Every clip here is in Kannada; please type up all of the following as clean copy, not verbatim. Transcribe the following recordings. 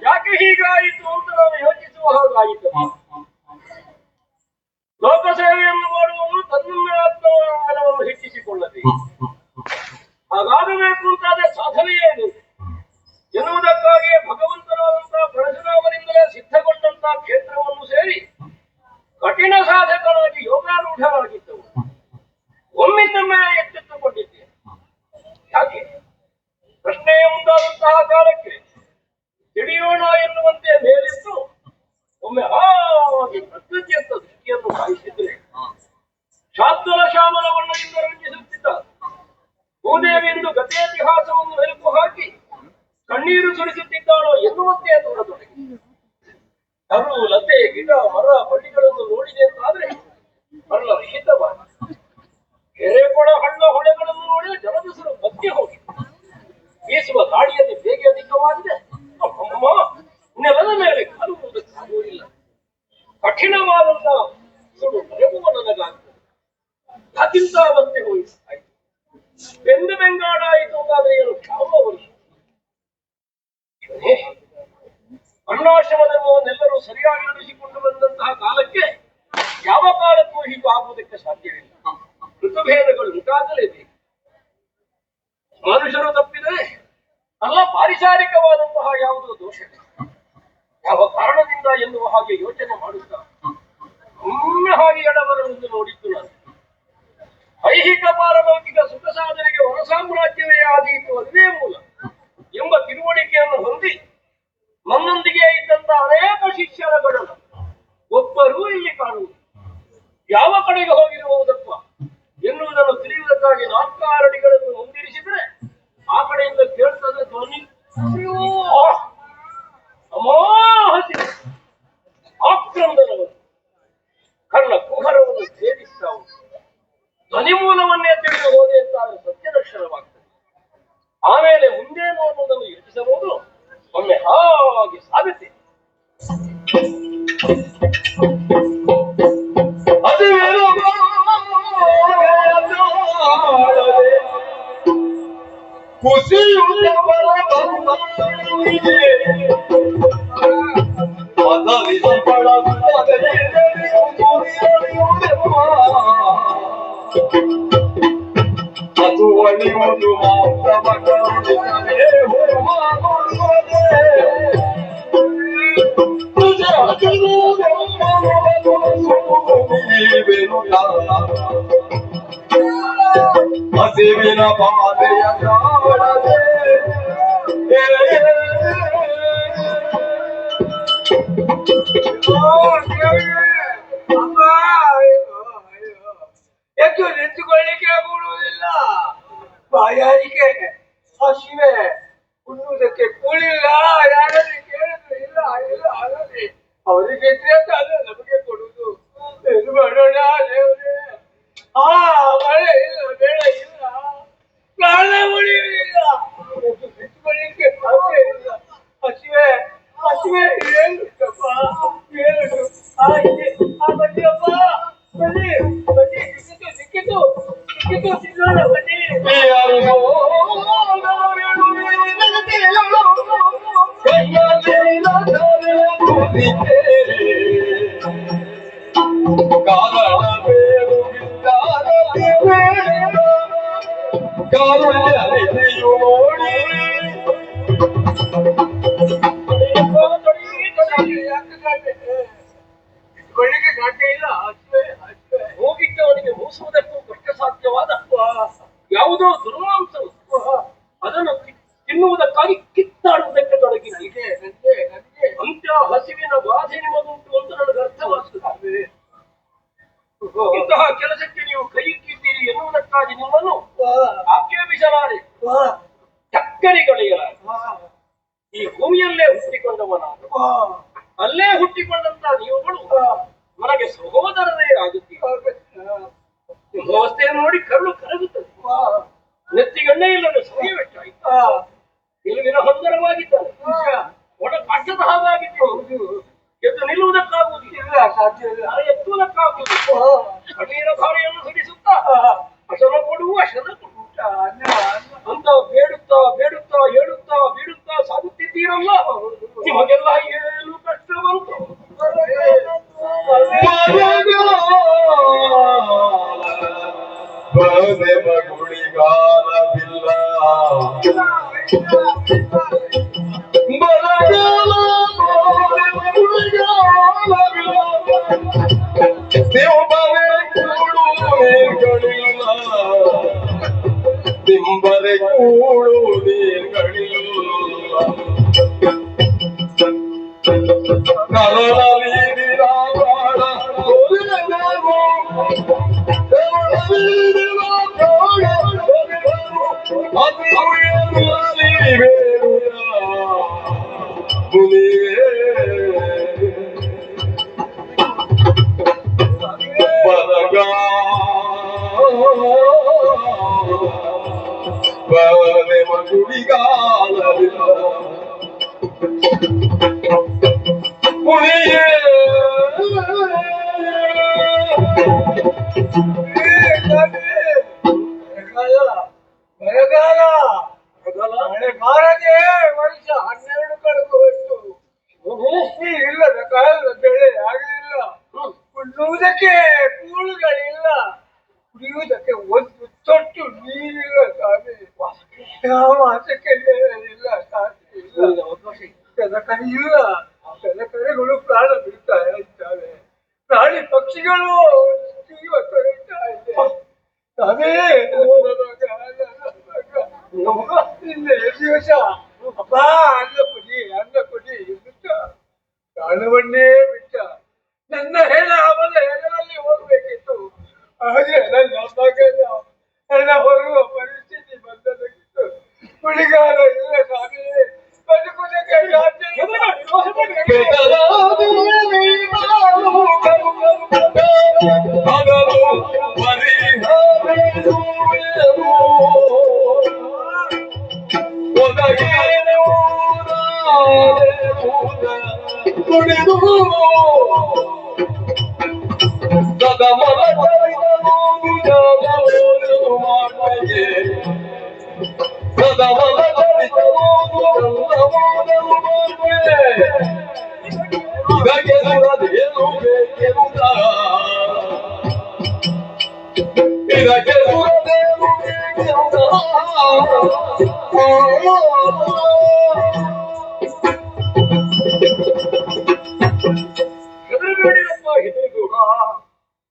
ಯಾಕೆ ಹೀಗಾಯಿತು ಅಂತ ನಾವು ಯೋಚಿಸುವ ಹಾಗಾಯಿತು. ಲೋಕಸೇವೆಯನ್ನು ಮಾಡುವವರು ತನ್ನನ್ನೇ ಆತ್ಮವನ್ನು ಹೆಚ್ಚಿಸಿಕೊಳ್ಳಬೇಕು. ಹಾಗಾಗಬೇಕು ಅಂತಾದ ಸಾಧನೆಯೇನು ಎನ್ನುವುದಕ್ಕಾಗಿ ಭಗವಂತನಾದಂತಹ ಪರಶುರಾಮನಿಂದಲೇ ಸಿದ್ಧಗೊಂಡಂತಹ ಕ್ಷೇತ್ರವನ್ನು ಸೇರಿ ಕಠಿಣ ಸಾಧಕರಾಗಿ ಯೋಗಾರೂಢರಾಗಿದ್ದವು ಒಮ್ಮಿಂದೊಮ್ಮೆ ಎಚ್ಚೆತ್ತುಕೊಂಡಿದ್ದೇನೆ. ಯಾಕೆ ಪ್ರಶ್ನೆಯೇ ಮುಂದಾದಂತಹ ಕಾಲಕ್ಕೆ ತಿಳಿಯೋಣ ಎನ್ನುವಂತೆ ಮೇಲಿದ್ದು ಒಮ್ಮೆ ಹಾಗೆ ಪ್ರಕೃತಿ ಅಂತ ದೃಷ್ಟಿಯನ್ನು ಸಾಯಿಸಿದ್ರೆ ಶಾದ್ವಲ ಶ್ಯಾಮಲ ವರ್ಣದಿಂದ ರಂಜಿಸುತ್ತಿದ್ದ ಭೂದೇವಿಯಿಂದ ಗತೇತಿಹಾಸವನ್ನು ಮೆಲುಕು ಹಾಕಿ ಕಣ್ಣೀರು ಸುರಿಸುತ್ತಿದ್ದಾಳೋ ಎನ್ನುವಂತೆ ತೋರತೊಡಗಿ ಕರು ಲತೆ ಗಿಡ ಮರ ಬಳ್ಳಿಗಳನ್ನು ನೋಡಿದೆ ಅಂತಾದ್ರೆ ಬರಲ ರಹಿತವಾಗಿ ಕೆರೆ ಕೊಳ ಹಳ್ಳ ಹೊಳೆಗಳನ್ನು ನೋಡಿ ಜಲದಸರು ಬತ್ತಿ ಹೋಗಿ ಬೀಸುವ ಗಾಳಿಯಲ್ಲಿ ಬೇಗ ಅಧಿಕವಾಗಿದೆ. ನೆಲದ ಮೇಲೆ ಕಾಲುವುದಕ್ಕಾಗುವುದಿಲ್ಲ. ಕಠಿಣವಾದಂತಹ ಸುಡು ಬರೆಯುವ ನನಗಾಗ್ತದೆ. ಅತಿಂತ ಅವಸ್ಥೆ ಹೋಯಿಸಾಯಿತು. ಬೆಂದು ಬೆಂಗಾಡಾಯಿತು ಅಂತಾದ್ರೆ ಏನು ಕ್ಷಾಮ ವರ್ಷ ವರ್ಣಾಶ್ರಮಧರ್ಮವನ್ನೆಲ್ಲರೂ ಸರಿಯಾಗಿ ನಡೆಸಿಕೊಂಡು ಬಂದಂತಹ ಕಾಲಕ್ಕೆ ಯಾವ ಕಾಲಕ್ಕೂ ಹೀಗೂ ಆಗುವುದಕ್ಕೆ ಸಾಧ್ಯವಿಲ್ಲ. ಋತುಭೇದಗಳು ಉಂಟಾಗಲೇಬೇಕು. ಮನುಷ್ಯರು ತಪ್ಪಿದರೆ ಅಲ್ಲ ಪಾರಿಸಾರಿಕವಾದಂತಹ ಯಾವುದೋ ದೋಷ ಯಾವ ಕಾರಣದಿಂದ ಎನ್ನುವ ಹಾಗೆ ಯೋಚನೆ ಮಾಡುತ್ತಾ ಒಮ್ಮೆ ಹಾಗೆ ಎಡಬರಲೆಂದು ನೋಡಿದ್ದು ನಾನು. ಐಹಿಕ ಪಾರಲೌಕಿಕ ಸುಖ ಸಾಧನೆಗೆ ಹೊರ ಸಾಮ್ರಾಜ್ಯವೇ ಆದೀತು ಅದುವೇ ಮೂಲ ಎಂಬ ತಿಳುವಳಿಕೆಯನ್ನು ಹೊಂದಿ ನನ್ನೊಂದಿಗೆ ಇದ್ದಂತಹ ಅನೇಕ ಶಿಷ್ಯರ ಗಡನ ಒಬ್ಬರೂ ಇಲ್ಲಿ ಕಾಣುವುದು. ಯಾವ ಕಡೆಗೆ ಹೋಗಿರುವುದಪ್ಪ ಎನ್ನುವುದನ್ನು ತಿಳಿಯುವುದಕ್ಕಾಗಿ 4 ಅಡಿಗಳನ್ನು ಮುಂದಿರಿಸಿದ್ರೆ ಆ ಕಡೆಯಿಂದ ಕೇಳ್ತದೆ ಧ್ವನಿ. ಅಮಾಹಸಿ ಆಕ್ರಂದನವರು ಕರ್ಣ ಕುಹರವನ್ನು ಛೇದಿಸ್ತಾವು. ಧ್ವನಿ ಮೂಲವನ್ನೇ ತಿಳಿದು ಹೋದೆ ಅಂತಾದ್ರೆ ಸತ್ಯದರ್ಶನವಾಗ್ತದೆ. ಆಮೇಲೆ ಮುಂದೇನು ಅನ್ನೋದನ್ನು ಯೋಚಿಸಬಹುದು. ಒಮ್ಮೆ ಹಾಗೆ ಸಾಧಿಸಿ ಅದು ಅಳಿಯುವುದು ಮಾತ್ರ ಹಸಿವಿನ ಬಾಧೆಯ ಕಾಣದೆ ಹೆಚ್ಚು ನಿಂತುಕೊಳ್ಳಿಕ್ಕೆ ಆಗುವುದಿಲ್ಲ. ಬಾಯಾರಿಕೆ ಹಸಿವೆ ಉಣ್ಣುವುದಕ್ಕೆ ಕೂಳಿಲ್ಲ. ಯಾರಲ್ಲಿ ಕೇಳಿದ್ರು ಇಲ್ಲ ಇಲ್ಲ ಆಗಲಿ ಅವರಿಗೆ ತಾನೇ ನಮಗೆ ಕೊಡುವುದು. ಏನು ಮಾಡೋಣ ದೇವರೇ? ಮಳೆ ಇಲ್ಲ ಬೇಡ ಇಲ್ಲ ಪ್ರಾಣ ಉಳಿಯುವುದಿಲ್ಲ. ನಿಂತುಕೊಳ್ಳಿಕ್ಕೆ ಸಾಧ್ಯ ಇಲ್ಲ. ಹಸಿವೆ ಹಸಿವೆ ಹೇಳುತ್ತಪ್ಪ ಹೇಳುದು ಬನ್ನಿಯಪ್ಪ ಬನ್ನಿ ಬನ್ನಿ ಸಿಕ್ಕಿತು ಸಿಗೋಣ ಬನ್ನಿ. ಕೈಯಲ್ಲಿ ಕಾರಣ ಬೇರು ಕಾರುಣ್ಯ ನಿಧಿಯು ನೋಡಿ ಕೊಳ್ಳಿಕ್ಕೆ ಸಾಧ್ಯ ಇಲ್ಲ. ಹೋಗಿದ್ದವನಿಗೆ ಮೂಸುವುದಕ್ಕೂ ಕಷ್ಟ ಸಾಧ್ಯವಾದ ಯಾವುದೋ ದುರ್ಮಾಂಸವು ಅದನ್ನು ತಿನ್ನುವುದಕ್ಕಾಗಿ ಕಿತ್ತಾಡುವುದಕ್ಕೆ ತೊಡಗಿ ಅಂತ್ಯ ಹಸಿವಿನ ಬಾಧೆ ನಿಮಗುಂಟು ಅಂತ ನನಗೆ ಅರ್ಥವಾಗುತ್ತದೆ. ಇಂತಹ ಕೆಲಸಕ್ಕೆ ನೀವು ಕೈ ಇಕ್ಕಿದ್ದೀರಿ ಎನ್ನುವುದಕ್ಕಾಗಿ ನಿಮ್ಮನ್ನು ಆಕ್ಷೇಪಿಸಲಾರೆ, ಚಕ್ಕರಿಗಳೆಯಲಾರೆ. ಈ ಭೂಮಿಯಲ್ಲೇ ಹುಟ್ಟಿಕೊಂಡವನಾದ, ಅಲ್ಲೇ ಹುಟ್ಟಿಕೊಂಡಂತ ನೀವುಗಳು ನನಗೆ ಸಹೋದರರೇ ಆಗುತ್ತೀರಿ. ನಿಮ್ಮ ಅವಸ್ಥೆಯನ್ನು ನೋಡಿ ಕರುಳು ಕರಗುತ್ತದೆ. ನೆತ್ತಿಗಣ್ಣೆ ಇಲ್ಲದ ಸಮಯವೆಷ್ಟಾಯಿತು. ನಿಲುವಿನ ಹಂದರವಾಗಿದ್ದಾನೆ, ಒಡ ಕಷ್ಟದ ಹಾಗಾಗಿದ್ದು ಎದ್ದು ನಿಲ್ಲುವುದಕ್ಕಾಗುವುದಿಲ್ಲ, ಎತ್ತುವುದಕ್ಕಾಗುವುದಿಲ್ಲ. ಕಣ್ಣೀರ ಧಾರೆಯನ್ನು ಸುರಿಸುತ್ತಾ ಅಶನ ಕೊಡುವ ಶನ ಕೊಡುತ್ತ ಅಂತ ಬೇಡುತ್ತಾ ಬೇಡುತ್ತಾ ಹೇಳುತ್ತಾ ಬೀಳುತ್ತಾ ಸಾಗುತ್ತಿದ್ದೀರಲ್ಲ, ನಿಮಗೆಲ್ಲ ಏನು ಕಷ್ಟ ಬಂತು? ಗುಳಿಗಾಲವಿಲ್ಲ ತಿಂಬರೆ ಕೂಡು ನೀರ್ಗಳಿಲ್ಲ ಕರಳೀರಿರ ಬಾಳ ಗುಳಿಗಾಲವಿಲ್ಲ ಪುಣಿಯೇ ಬಾರದೆ ವರ್ಷ 12 ಕಳೆದು ಹೋಯ್ತು. ಇಲ್ಲದ ಕಾಲದ ಬೆಳೆ ಆಗಲಿಲ್ಲ, ಉಣ್ಣುವುದಕ್ಕೆ ಕೂಳುಗಳಿಲ್ಲ, ಕುಡಿಯುವುದಕ್ಕೆ ಒಂದು ತೊಟ್ಟು ನೀರಿಲ್ಲ ಸ್ವಾಮಿ. ಯಾವ ಮಾಸಕ್ಕೆ ಇಲ್ಲ ಸಾಧ್ಯ ಇಲ್ಲ, ಕೆಲಕರಿ ಇಲ್ಲ. ಕೆಲಕರಿಗಳು ಪ್ರಾಣ ಬಿಡ್ತಾ ಇದ್ದಾವೆ, ಪ್ರಾಣಿ ಪಕ್ಷಿಗಳು ಜೀವ ತೊರೆಯುತ್ತಾ ಇದೆ. ಸ್ವಾಮಿ ಇನ್ನೇ ದಿವಸ ಅಪ್ಪ ಅನ್ನ ಕೊಡಿ ಬಿಟ್ಟ, ಪ್ರಾಣವನ್ನೇ ಬಿಟ್ಟ. ನನ್ನ ಹೆಣ ಅವನ ಹೆಣದಲ್ಲಿ ಹೋಗ್ಬೇಕಿತ್ತು, ಹಾಗೆ ನನ್ನ ಮಗನ ಹೆಣ ಹೊರುವ ಪರಿಸ್ಥಿತಿ ಬಂದದಾಗಿತ್ತು. ಗುಳಿಗಾಲ ಇಲ್ಲ ಸ್ವಾಮಿ, ಬದುಕುವುದಕ್ಕೆ ಸಾಧ್ಯ ಇಲ್ಲ. ಹೆದರಬೇಡಿರಪ್ಪ ಹೆದರಿಗೂಡ,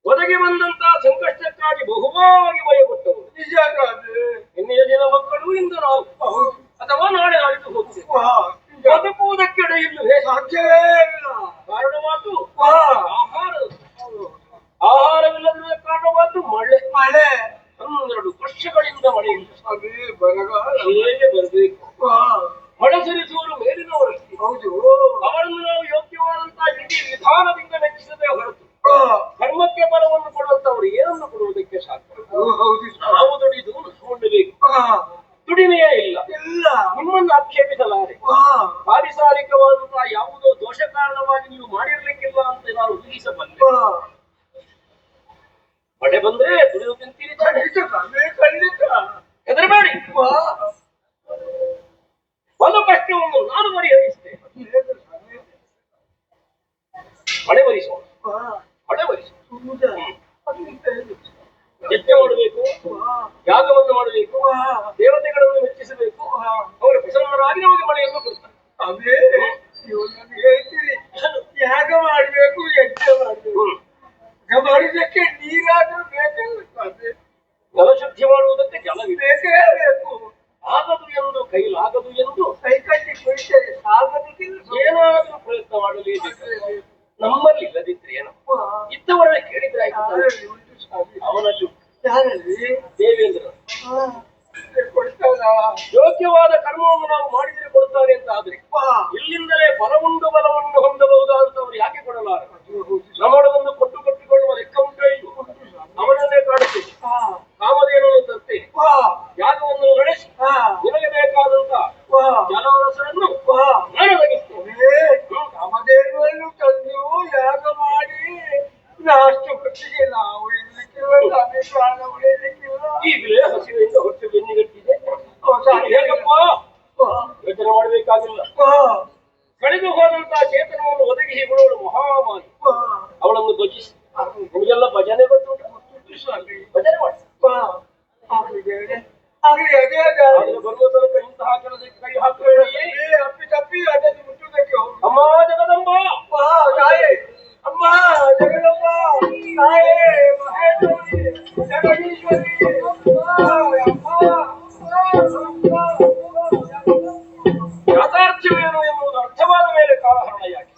ಒದಗಿ ಬಂದಂತ ಸಂಕಷ್ಟಕ್ಕಾಗಿ ಬಹುವಾಗಿ ಭಯಪಟ್ಟವರು ನಿಜ. ಇನ್ನೆಯ ದಿನ ಮಕ್ಕಳು ಇಂದು ನಾವು ಅಥವಾ ನಾಳೆ ಅಳಿದು ಹೋಗ್ತೇವೆ. ಬದುಕುವುದಕ್ಕೆಡೆ ಇಲ್ಲವೇ ಸಾಧ್ಯವೇ ಇಲ್ಲ. ಕಾರಣವಾದ್ದು ಆಹಾರವಿಲ್ಲದ ಕಾರಣವಾದ್ದು ಮಳೆ. 12 ವರ್ಷಗಳಿಂದ ಮಳೆಯಿಂದ ಸ್ವಾಮಿ ಬರಗಾಲ ಹೇಗೆ ಬರಬೇಕು? ಮಳೆ ಸುರಿಸುವರು ಮೇಲಿನವರಷ್ಟೇ. ಹೌದು, ಅವರನ್ನು ನಾವು ಯೋಗ್ಯವಾದಂತಹ ವಿಧಿ ವಿಧಾನದಿಂದ ಮೆಚ್ಚಿಸದೆ ಹೊರತು ಧರ್ಮಕ್ಕೆ ಬಲವನ್ನು ಕೊಡುವಂತವರು ಏನನ್ನು ಕೊಡುವುದಕ್ಕೆ ಸಾಧ್ಯ? ನಾವು ದುಡಿದು ನುಡಿಬೇಕು, ದುಡಿಮೆಯೇ ಇಲ್ಲ. ನಿಮ್ಮನ್ನು ಆಕ್ಷೇಪಿಸಲಾರೆ. ಪಾರಿಸಾರಿಕವಾದಂತಹ ಯಾವುದೋ ದೋಷ ಕಾರಣವಾಗಿ ನೀವು ಮಾಡಿರ್ಲಿಕ್ಕಿಲ್ಲ ಅಂತ ನಾನು ಊಹಿಸಬಲ್ಲೆ. ಮಳೆ ಬಂದ್ರೆ ದುಡಿದು ತಿಂತೀರಿ, ಖಂಡಿತ. ಹೆದರಬೇಡಿ, ಒಂದು ಕಷ್ಟವನ್ನು ನಾನು ಪರಿಹರಿಸ್ತೇನೆ. ಮಳೆ ಬರಿಸೋಣ, ಮಳೆ ಬರಿಸೋಣ. ಯಜ್ಞ ಮಾಡಬೇಕು, ಯಾಗವನ್ನು ಮಾಡಬೇಕು, ದೇವತೆಗಳನ್ನು ಮೆಚ್ಚಿಸಬೇಕು. ಅವರು ಪ್ರಸನ್ನರಾಗಿ ನಮಗೆ ಮಳೆಯನ್ನು ಕೊಡ್ತಾರೆ. ಅದೇ ಹೇಳ್ತೀವಿ, ಯಾಗ ಮಾಡ್ಬೇಕು, ಯಜ್ಞ ಮಾಡ್ಬೇಕು. ಮಾಡಿದಕ್ಕೆ ನೀರಾದ್ರೂ ಬೇಕೇ, ಜಲಶುದ್ಧಿ ಮಾಡುವುದಕ್ಕೆ ಜಲವಿದೆ, ಬೇಕೇ ಬೇಕು. ಆಗದು ಎಂದು ಕೈಲಾಗದು ಎಂದು ಕೈ ಕಟ್ಟಿ ಕುಳಿತರೆ ಸಾಗದಿಲ್ಲ. ಏನಾದರೂ ಪ್ರಯತ್ನ ಮಾಡಲೇಬೇಕು. ನಮ್ಮಲ್ಲಿ ಇಲ್ಲದಿದ್ರೆ ಏನು, ಇದ್ದವರನ್ನ ಕೇಳಿದ್ರೆ ಆಯ್ತು. ಅವನಲ್ಲಿ ಯಾರಲ್ಲಿ ದೇವೇಂದ್ರ ಕೊಡ್ತಾರ ಯೋಗ್ಯವಾದ ಕರ್ಮವನ್ನು ನಾವು ಮಾಡಿದರೆ ಕೊಡ್ತಾರೆ ಅಂತ ಆದ್ರೆ ಇಲ್ಲಿಂದಲೇ ಬಲವನ್ನು ಹೊಂದಬಹುದಾದಂತವ್ರು ಯಾಕೆ ಕೊಡಲಾರ? ನಮ್ಮೊಳಗೊಂದು ಕೊಟ್ಟು ಕಟ್ಟಿಕೊಳ್ಳುವ ಲೆಕ್ಕ ಉಂಟೇ ಇಲ್ವೋ? ಅವನನ್ನೇ ಕಾಡುತ್ತೇನೆ, ಕಾಮಧೇನನ್ನು ತರ್ತೇನೆ, ಯಾಗವನ್ನು ನಡೆಸಿ ನಿನಗೆ ಬೇಕಾದಂತ ಜಲರಸರನ್ನು ನಾನು ಒದಗಿಸ್ತೇನೆ. ಕಾಮಧೇನುವನ್ನು ತಂದು ಯಾಗ ಮಾಡಿ ಅಷ್ಟು ಹೊತ್ತಿಗೆ ನಾವು ಇರ್ಲಿಕ್ಕಿಲ್ಲ, ಅದೇ ಪ್ರಾಣ ಉಳಿಯಲಿಕ್ಕಿಲ್ಲ. ಈಗಲೇ ಹಸಿವೆಯಿಂದ ಹೊಟ್ಟೆ ಬೆನ್ನಿಗಟ್ಟಿದೆ. ಹೇಗಪ್ಪ ಯೋಚನೆ ಮಾಡಬೇಕಾಗಿಲ್ಲ. ಕಳೆದು ಹೋದಂತಹ ಚೇತನವನ್ನು ಒದಗಿಸಿ ಬಿಡುವಳು ಮಹಾಮಾಯಿ. ಅವಳನ್ನು ಧ್ವಜಿಸಿ ನಿಮಗೆಲ್ಲ ಭಜನೆ ಗೊತ್ತುಂಟು, ಭಜನೆ ಮಾಡಿ. ಬರುವ ತನಕ ಇಂತಹ ಕೆಲಸಕ್ಕೆ ಕೈ ಹಾಕಬೇಡಿ. ಅಪ್ಪಿ ತಪ್ಪಿ ಅದನ್ನು ಮುಟ್ಟುವುದಕ್ಕೆ ಹೋಗು. ಅಮ್ಮ ಜಗದಂಬ, ತಾಯೇ, ಅಮ್ಮ ಜಗದಮ್ಮ, ತಾಯೇ ಮಹೇಶ್ವರಿ, ಜಗದೀಶ್ವರಿ, ಯಾಥಾರ್ಥ್ಯವೇನು ಎನ್ನುವುದು ಅರ್ಥವಾದ ಮೇಲೆ ಕಾಲಹರಣ ಯಾಕೆ?